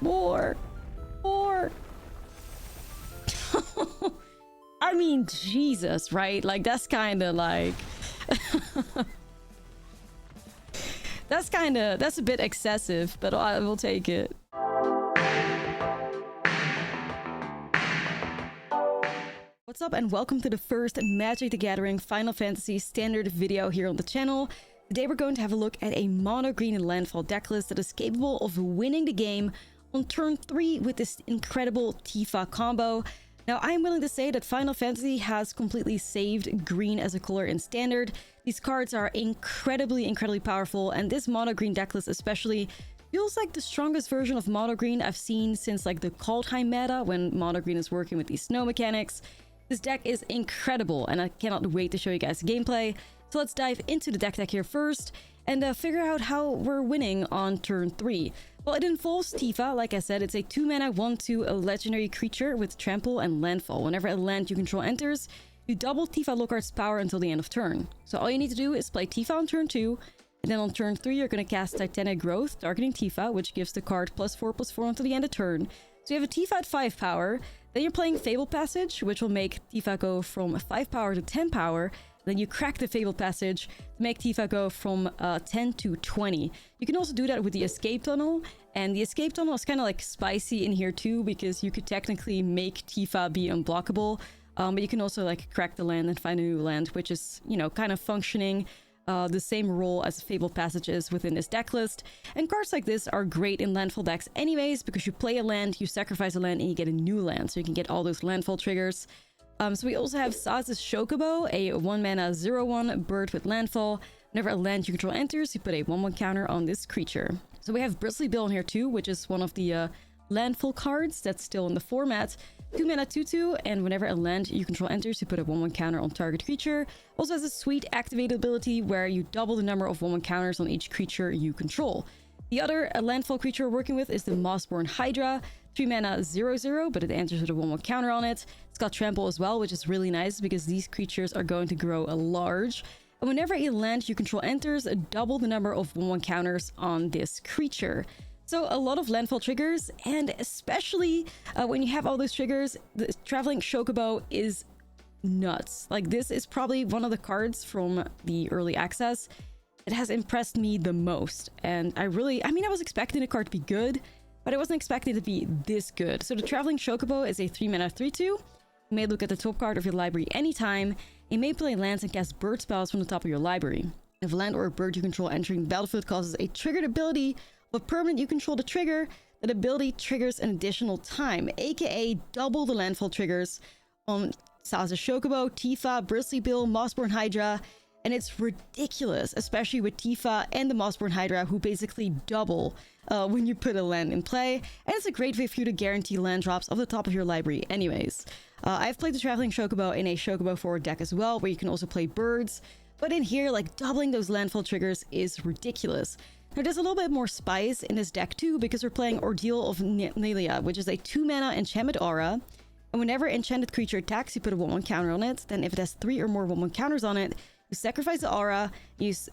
More. I mean, Jesus, right? Like, that's kind of like... that's a bit excessive, but I will take it. What's up, and welcome to the first Magic the Gathering Final Fantasy standard video here on the channel. Today we're going to have a look at a mono green and landfall deck list that is capable of winning the game on turn 3 with this incredible Tifa combo. Now, I'm willing to say that Final Fantasy has completely saved green as a color in standard. These cards are incredibly powerful, and this mono green deck list especially feels like the strongest version of mono green I've seen since like the Kaldheim meta, when mono green is working with these snow mechanics. This deck is incredible, and I cannot wait to show you guys the gameplay. So let's dive into the deck here first and figure out how we're winning on turn 3. Well, it involves Tifa. Like I said, it's a 2-mana 1/2 a legendary creature with trample and landfall. Whenever a land you control enters, you double Tifa Lockhardt's power until the end of turn. So all you need to do is play Tifa on turn 2, and then on turn 3 you're going to cast Titanic Growth, targeting Tifa, which gives the card +4/+4 until the end of turn. So you have a Tifa at 5 power, then you're playing Fable Passage, which will make Tifa go from 5 power to 10 power. Then you crack the Fable Passage to make Tifa go from 10 to 20. You can also do that with the Escape Tunnel, and the Escape Tunnel is kind of like spicy in here too, because you could technically make Tifa be unblockable, but you can also like crack the land and find a new land, which is, you know, kind of functioning the same role as Fable Passages within this deck list. And cards like this are great in landfall decks anyways, because you play a land, you sacrifice a land, and you get a new land, so you can get all those landfall triggers. So we also have Saz's Chocobo, a 1-mana 0/1 bird with landfall. Whenever a land you control enters, you put a 1/1 counter on this creature. So we have Bristly Bill in here too, which is one of the landfall cards that's still in the format. 2-mana 2/2, and whenever a land you control enters, you put a 1/1 counter on target creature. Also has a sweet activated ability where you double the number of 1/1 counters on each creature you control. The other landfall creature we're working with is the Mossborn Hydra. 3-mana 0/0, but it enters with a 1/1 counter on it. It's got trample as well, which is really nice because these creatures are going to grow large. And whenever a land you control enters, double the number of 1/1 counters on this creature. So a lot of landfall triggers, and especially when you have all those triggers, the Traveling Chocobo is nuts. Like, this is probably one of the cards from the early access that has impressed me the most. And I was expecting the card to be good, but I wasn't expecting it to be this good. So the Traveling Chocobo is a 3-mana 3/2. You may look at the top card of your library anytime. You may play lands and cast bird spells from the top of your library. If a land or a bird you control entering the battlefield causes a triggered ability of a permanent you control to trigger, that ability triggers an additional time, aka double the landfall triggers on Saz's Chocobo, Tifa, Bristly Bill, Mossborn Hydra. And it's ridiculous, especially with Tifa and the Mossborn Hydra, who basically double when you put a land in play. And it's a great way for you to guarantee land drops off the top of your library anyways. I've played the Traveling Chocobo in a Chocobo forward deck as well, where you can also play birds. But in here, like, doubling those landfall triggers is ridiculous. Now, there's a little bit more spice in this deck too, because we're playing Ordeal of Nelia, which is a 2-mana enchantment aura. And whenever enchanted creature attacks, you put a 1/1 counter on it. Then if it has 3 or more 1/1 counters on it, you sacrifice the aura,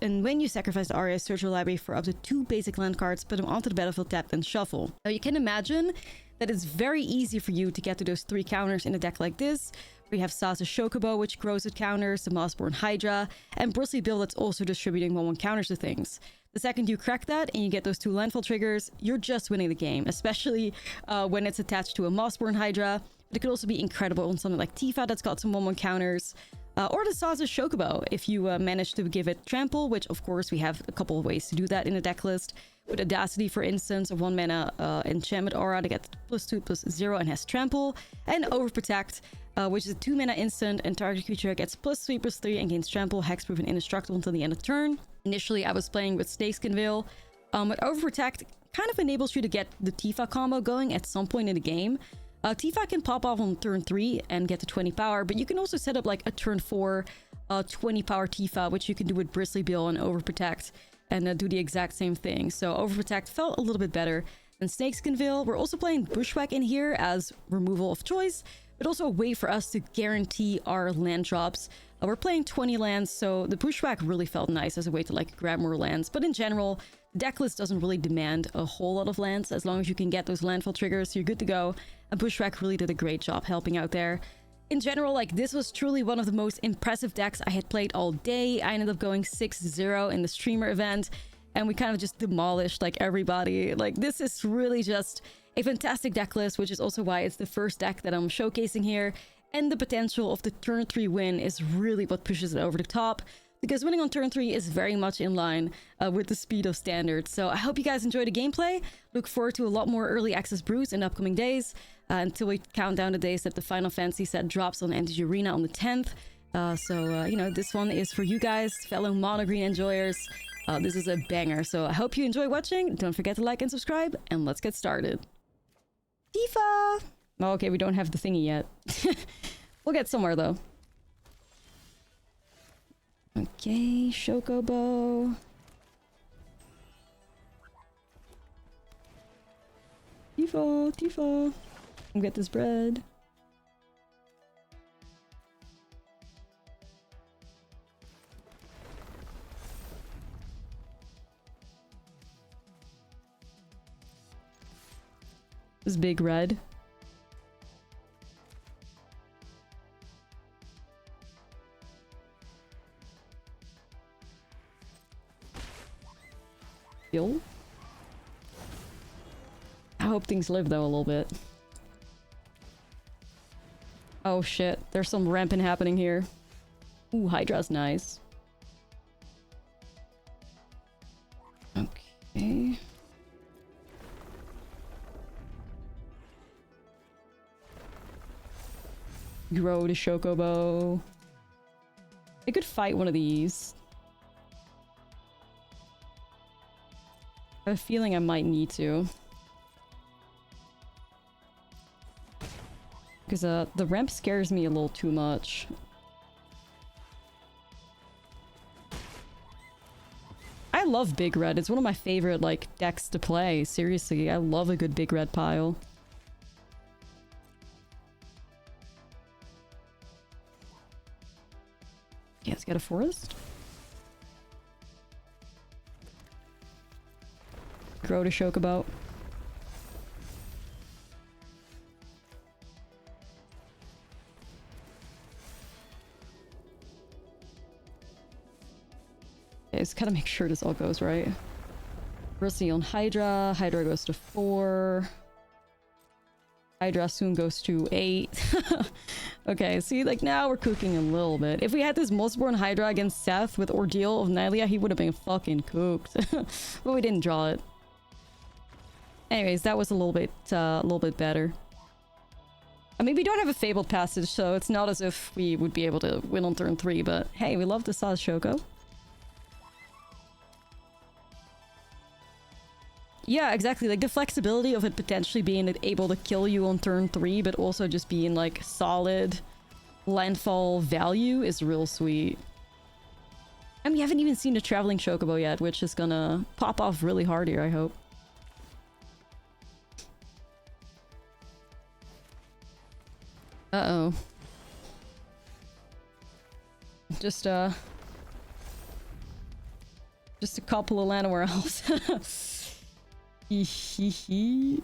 and when you sacrifice the aura, search your library for up to 2 basic land cards, put them onto the battlefield tapped, and shuffle. Now, you can imagine that it's very easy for you to get to those 3 counters in a deck like this. We have Saz's Chocobo, which grows with counters, the Mossborn Hydra, and Bristly Bill that's also distributing 1/1 counters to things. The second you crack that and you get those 2 landfall triggers, you're just winning the game, especially when it's attached to a Mossborn Hydra. But it could also be incredible on something like Tifa that's got some 1/1 counters. Or the Saz's Chocobo, if you manage to give it trample, which of course we have a couple of ways to do that in the deck list. With Audacity, for instance, a 1-mana enchantment aura to get +2/+0 and has trample. And Overprotect, which is a 2-mana instant, and target creature gets +3/+3 and gains trample, hexproof, and indestructible until the end of turn. Initially, I was playing with Snakeskin Veil, but Overprotect kind of enables you to get the Tifa combo going at some point in the game. Tifa can pop off on turn 3 and get to 20 power, but you can also set up like a turn 4 20 power Tifa, which you can do with Bristly Bill and Overprotect, and do the exact same thing. So Overprotect felt a little bit better than Snakeskin Veil. We're also playing Bushwhack in here as removal of choice, but also a way for us to guarantee our land drops. We're playing 20 lands, so the pushback really felt nice as a way to like grab more lands. But in general, the deck list doesn't really demand a whole lot of lands. As long as you can get those landfall triggers, you're good to go. And pushback really did a great job helping out there. In general, like, this was truly one of the most impressive decks I had played all day. I ended up going 6-0 in the streamer event, and we kind of just demolished like everybody. Like, this is really just a fantastic deck list, which is also why it's the first deck that I'm showcasing here. And the potential of the turn 3 win is really what pushes it over the top, because winning on turn 3 is very much in line with the speed of standard. So I hope you guys enjoyed the gameplay. Look forward to a lot more early access brews in the upcoming days, until we count down the days that the Final Fantasy set drops on MTG Arena on the 10th. You know, this one is for you guys, fellow mono green enjoyers. This is a banger, so I hope you enjoy watching. Don't forget to like and subscribe, and let's get started. Tifa! Oh, okay, we don't have the thingy yet. We'll get somewhere, though. Okay, Chocobo. Tifa, Tifa. Come get this bread. This big red. Kill. I hope things live though a little bit. Oh shit, there's some ramping happening here. Ooh, Hydra's nice. Okay. Grow the Chocobo. I could fight one of these. I have a feeling I might need to. Because the ramp scares me a little too much. I love Big Red. It's one of my favorite, like, decks to play. Seriously, I love a good Big Red pile. Yeah, let's get a forest. Grow to Chocobo. Okay, just gotta make sure this all goes right. Mercy on Hydra. Hydra goes to 4. Hydra soon goes to 8. Okay, see, like, now we're cooking a little bit. If we had this Mossborn Hydra against Seth with Ordeal of Nylia, he would have been fucking cooked. But we didn't draw it. Anyways, that was a little bit better. I mean, we don't have a Fabled Passage, so it's not as if we would be able to win on turn 3, but hey, we love the Saz Choco. Yeah, exactly. Like, the flexibility of it potentially being able to kill you on turn 3, but also just being, like, solid landfall value is real sweet. And we haven't even seen the Traveling Chocobo yet, which is gonna pop off really hard here, I hope. Uh-oh. Just a couple of Llanowar elves. Hehehe.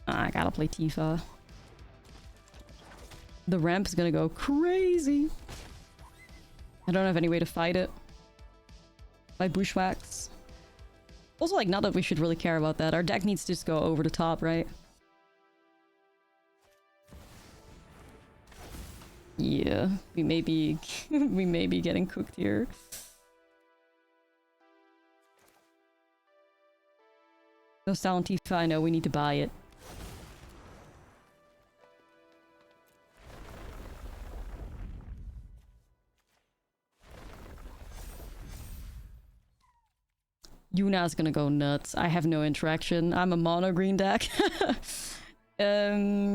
I gotta play Tifa. The ramp's gonna go crazy. I don't have any way to fight it. By bushwhacks. Also, like, not that we should really care about that. Our deck needs to just go over the top, right? Yeah, we may be we may be getting cooked here. No Silent Tifa, I know we need to buy it. Yuna's gonna go nuts. I have no interaction. I'm a mono green deck. Unless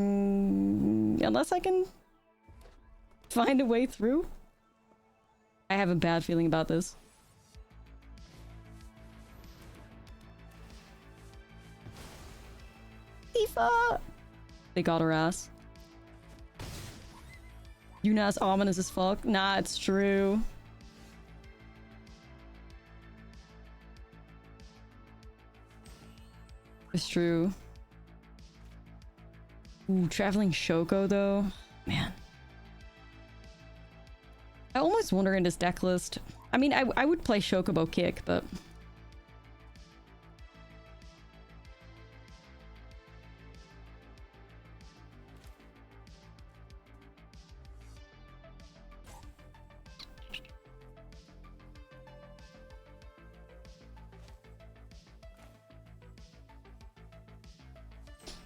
I can find a way through. I have a bad feeling about this. Tifa! They got her ass. Yuna's ominous as fuck. Nah, it's true. It's true. Ooh, traveling Shoko though. Man. I almost wonder in this deck list. I mean, I would play Chocobo Kick, but...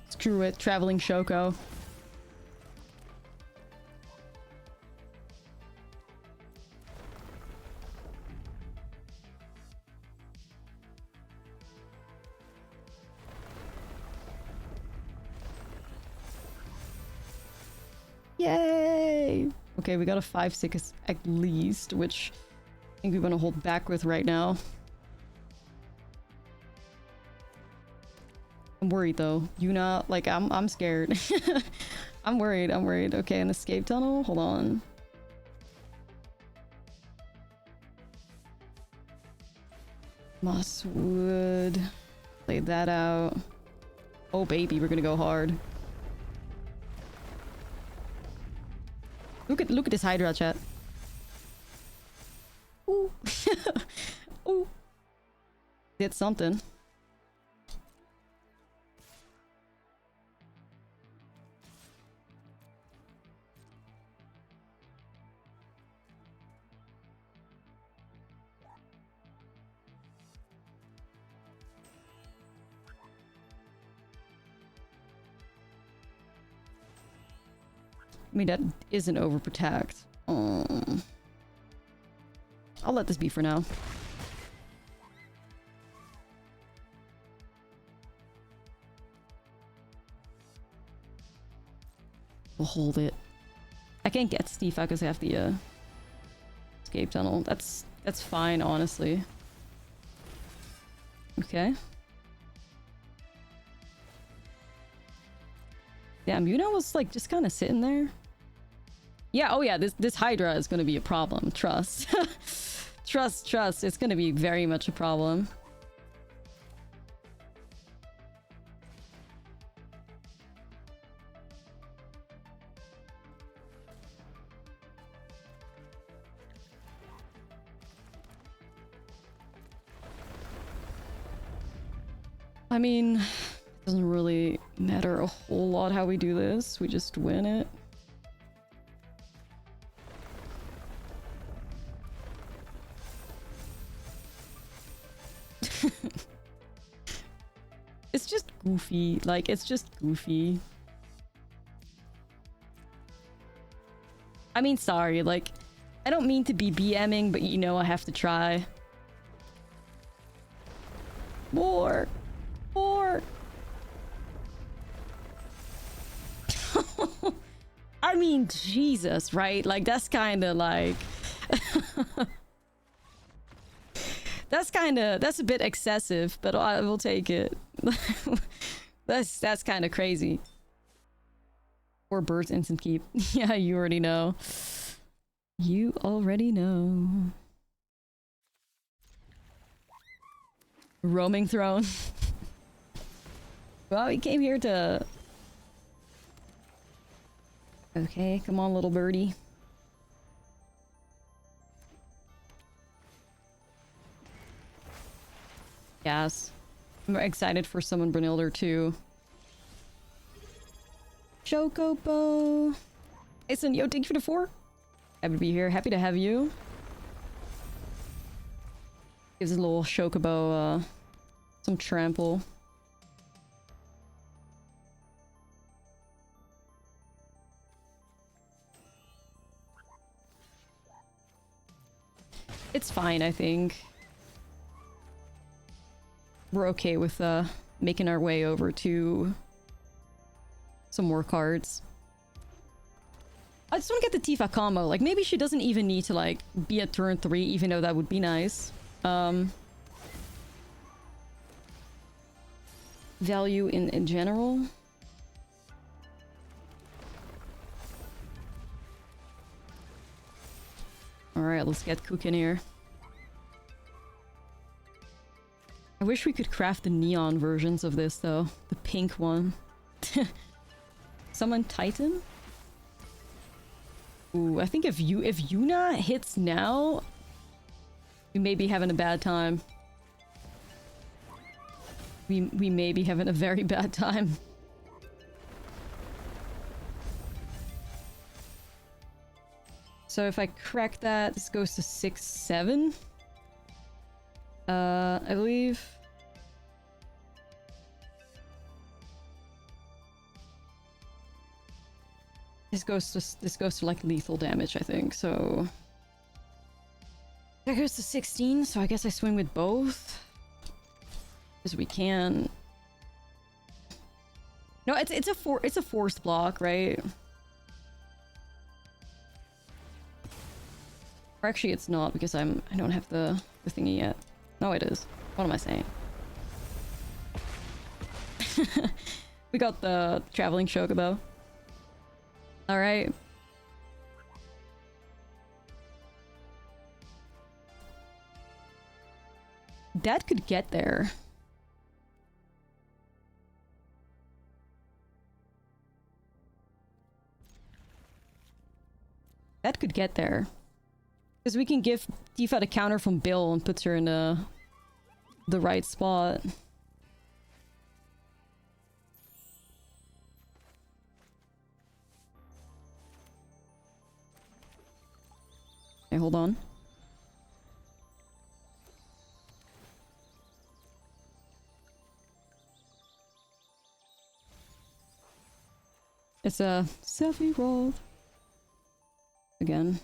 Screw it, traveling Shoko. Yay! Okay, we got a 5/6 at least, which I think we want to hold back with right now. I'm worried though. Yuna, like I'm scared. I'm worried, I'm worried. Okay, an escape tunnel? Hold on. Mosswood. Play that out. Oh baby, we're gonna go hard. Look at this Hydra, chat. Ooh. Ooh. Did something. I mean, that isn't overprotect. I'll let this be for now. We'll hold it. I can't get Stifa because I have the escape tunnel. That's fine, honestly. Okay. Damn, Yuna was like just kind of sitting there. Yeah, oh yeah, this Hydra is gonna be a problem. Trust. Trust. It's gonna be very much a problem. I mean, it doesn't really matter a whole lot how we do this. We just win it. It's just goofy. Like, it's just goofy. I mean, sorry. Like, I don't mean to be BMing, but you know I have to try. More. I mean, Jesus, right? Like, that's kind of like... that's a bit excessive, but I will take it. That's kind of crazy. Or birds instant keep. Yeah, you already know. You already know. Roaming throne. Well, he came here to... Okay, come on, little birdie. Yes. I'm excited for Summon Brunhilder too. Chocobo. Hey, son, yo, thank you for the 4. Happy to be here. Happy to have you. Gives a little Chocobo some trample. It's fine, I think. We're okay with making our way over to some more cards. I just want to get the Tifa combo. Like, maybe she doesn't even need to, like, be at turn 3, even though that would be nice. Value in general. Alright, let's get cooking here. I wish we could craft the neon versions of this, though. The pink one. Summon Titan? Ooh, I think if Yuna hits now, we may be having a bad time. We may be having a very bad time. So if I crack that, this goes to 6-7. I believe. This goes to like lethal damage, I think. So that goes to 16. So I guess I swing with both, because we can. No, it's a forced block, right? Or actually, it's not, because I don't have the thingy yet. No, it is. What am I saying? We got the traveling chocobo. All right. That could get there. That could get there. Because we can give Tifa the counter from Bill and puts her in the right spot. Okay, hold on. It's a selfie roll. Again.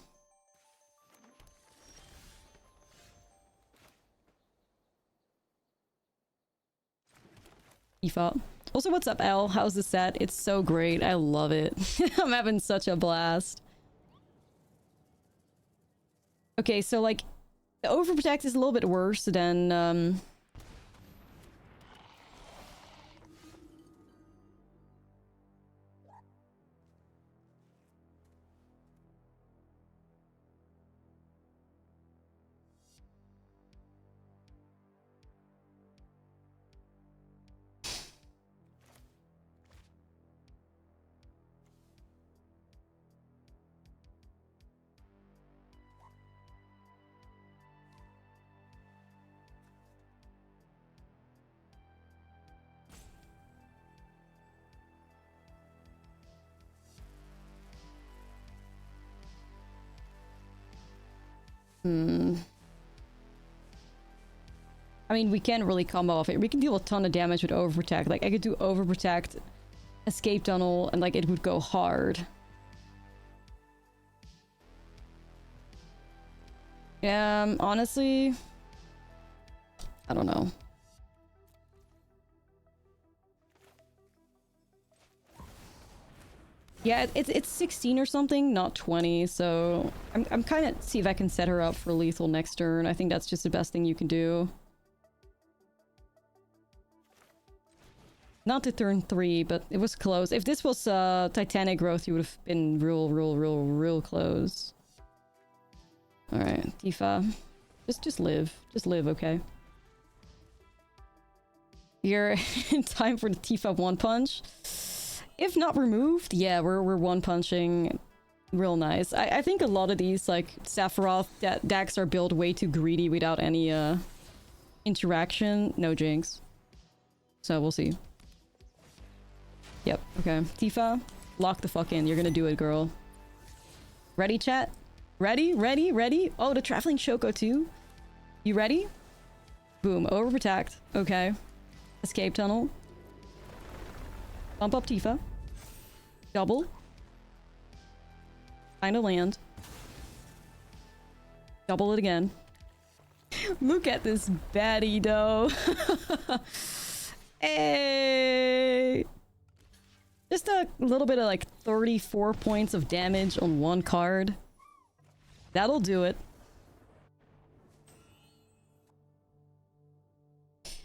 Tifa. Also, what's up, L? How's the set? It's so great. I love it. I'm having such a blast. Okay, so like, the overprotect is a little bit worse than I mean, we can't really combo off it. We can deal a ton of damage with overprotect. Like, I could do overprotect, escape tunnel, and like, it would go hard. Honestly, I don't know. Yeah, it's 16 or something, not 20, so I'm kind of see if I can set her up for lethal next turn. I think that's just the best thing you can do. Not to turn 3, but it was close. If this was Titanic growth, you would have been real close. Alright, Tifa. Just live. Just live, okay? You're in time for the Tifa one punch. If not removed, yeah, we're one punching real nice. I think a lot of these like Sephiroth decks are built way too greedy without any interaction. No jinx. So we'll see. Yep, okay. Tifa, lock the fuck in. You're gonna do it, girl. Ready, chat? Ready? Ready? Ready? Oh, the Traveling Choco too? You ready? Boom, overprotect. Okay. Escape tunnel. Bump up Tifa. Double. Find a land. Double it again. Look at this baddie, though. Hey! Just a little bit of like 34 points of damage on one card. That'll do it.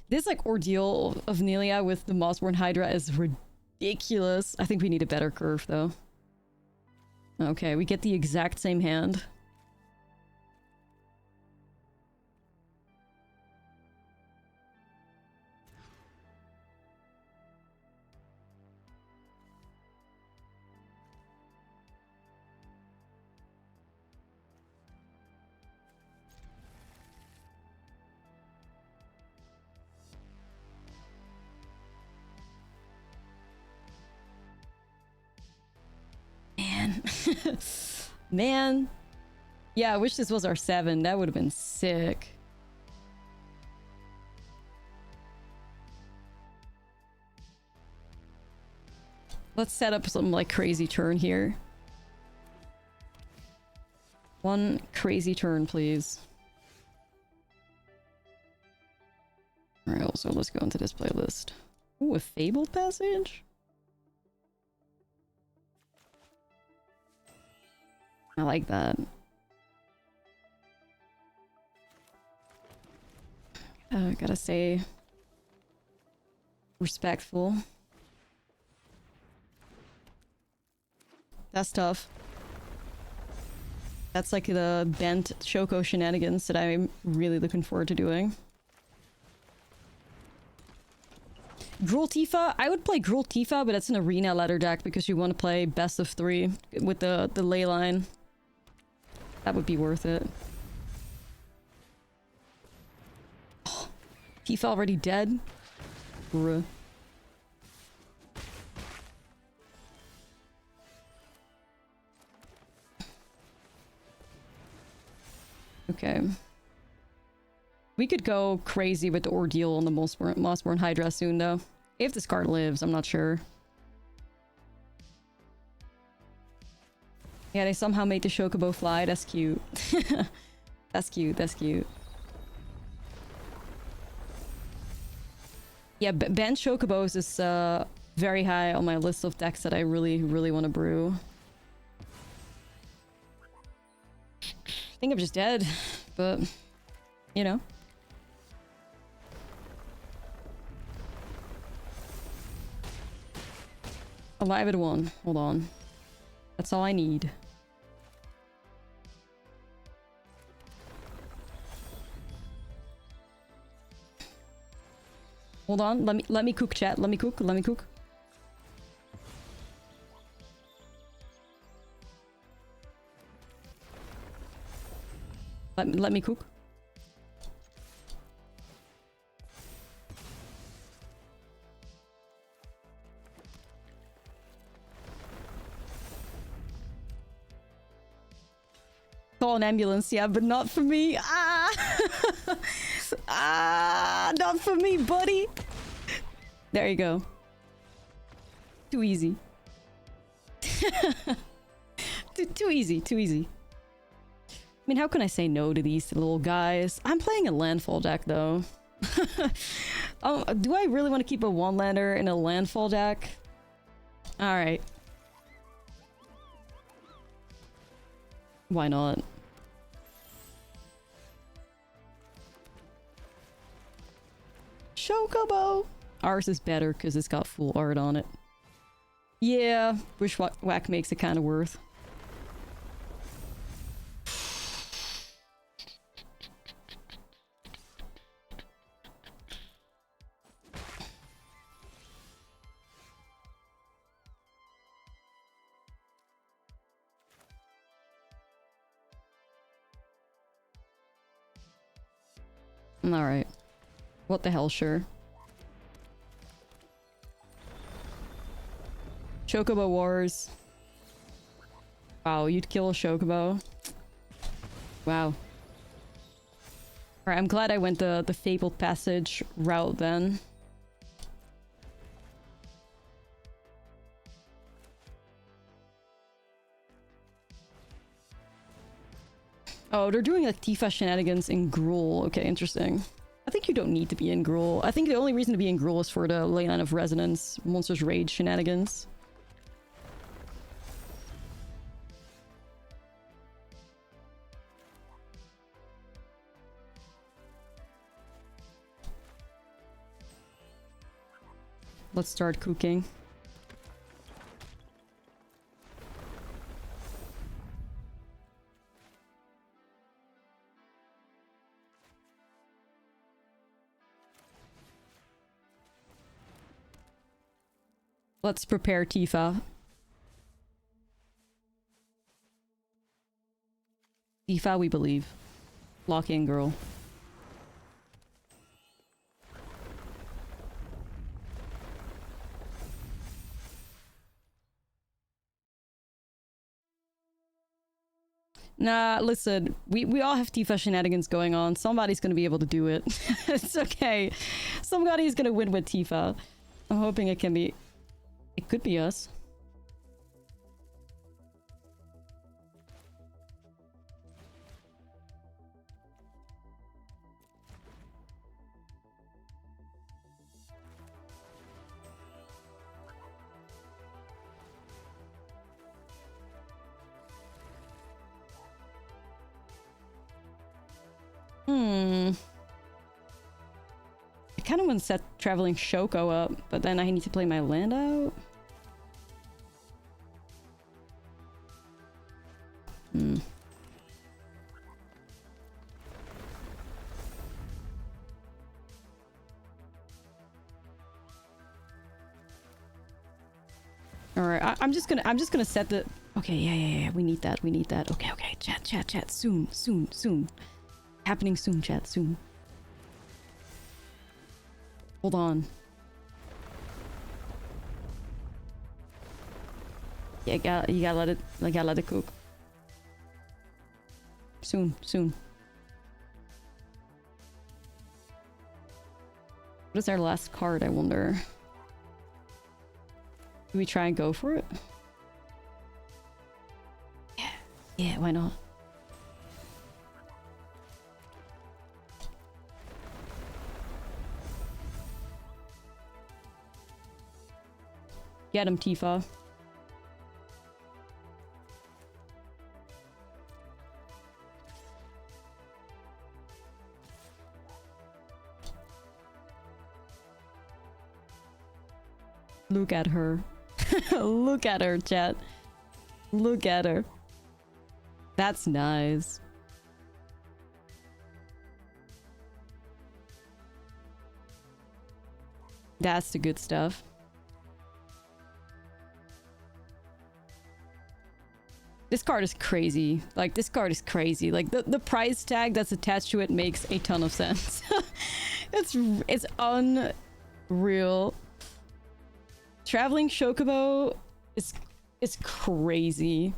This like ordeal of Nelia with the Mossborn Hydra is ridiculous. I think we need a better curve though. Okay, we get the exact same hand. Man. Yeah, I wish this was our 7. That would have been sick. Let's set up some, like, crazy turn here. One crazy turn, please. Alright, also, let's go into this playlist. Ooh, a Fabled Passage? I like that. Gotta say... respectful. That's tough. That's like the bent Shoko shenanigans that I'm really looking forward to doing. Gruul Tifa? I would play Gruul Tifa, but it's an arena ladder deck because you want to play best of 3 with the ley line. That would be worth it. Oh, Tifa already dead? Bruh. Okay. We could go crazy with the Ordeal on the Mossborn Hydra soon, though. If this card lives, I'm not sure. Yeah, they somehow made the Chocobo fly. That's cute. That's cute, that's cute. Yeah, banned Chocobos is very high on my list of decks that I really, really want to brew. I think I'm just dead, but, you know. Alive at 1. Hold on. That's all I need. Hold on. Let me cook, chat. Let me cook. Let me cook. Let me cook. Call an ambulance, yeah, but not for me. Ah! Ah, not for me, buddy. There you go. Too easy. Too easy, too easy. I mean, how can I say no to these little guys? I'm playing a Landfall deck, though. Do I really want to keep a 1-lander in a Landfall deck? Alright. Why not? Chocobo! Ours is better because it's got full art on it. Yeah, Bushwhack makes it kind of worth. Alright. What the hell, sure. Chocobo Wars. Wow, you'd kill a Chocobo. Wow. Alright, I'm glad I went the Fabled Passage route then. Oh, they're doing like Tifa shenanigans in Gruul. Okay, interesting. I think you don't need to be in Gruul. I think the only reason to be in Gruul is for the Leyline of Resonance, Monsters Rage shenanigans. Let's start cooking. Let's prepare Tifa. Tifa, we believe. Lock in, girl. Nah, listen, we all have Tifa shenanigans going on. Somebody's gonna be able to do it. It's okay. Somebody's gonna win with Tifa. I'm hoping it can be... It could be us. I kind of want to set Traveling Shoko up, but then I need to play my land out. All right, I'm just gonna set the... Okay, yeah. We need that. Okay. Chat. Soon. Happening soon, chat. Soon. Hold on. Yeah, you gotta let it cook. Soon. What is our last card, I wonder? Do we try and go for it? Yeah, why not? Get him, Tifa. Look at her. Look at her, chat. Look at her. That's nice. That's the good stuff. This card is crazy. Like, this card is crazy. Like, the price tag that's attached to it makes a ton of sense. It's unreal. Traveling Chocobo is crazy.